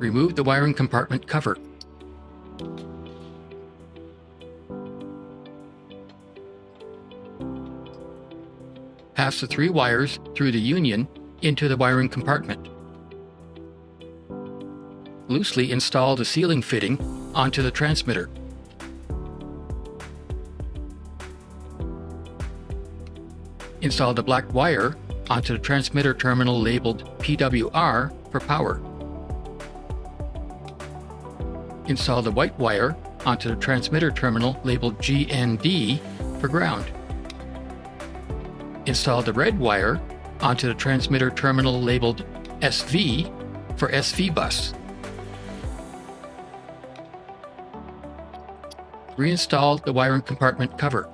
Remove the wiring compartment cover. Pass the 3 wires through the union into the wiring compartment. Loosely install the sealing fitting onto the transmitter. Install the black wire onto the transmitter terminal labeled PWR for power. Install the white wire onto the transmitter terminal labeled GND for ground. Install the red wire onto the transmitter terminal labeled SV for SV bus. Reinstall the wiring compartment cover.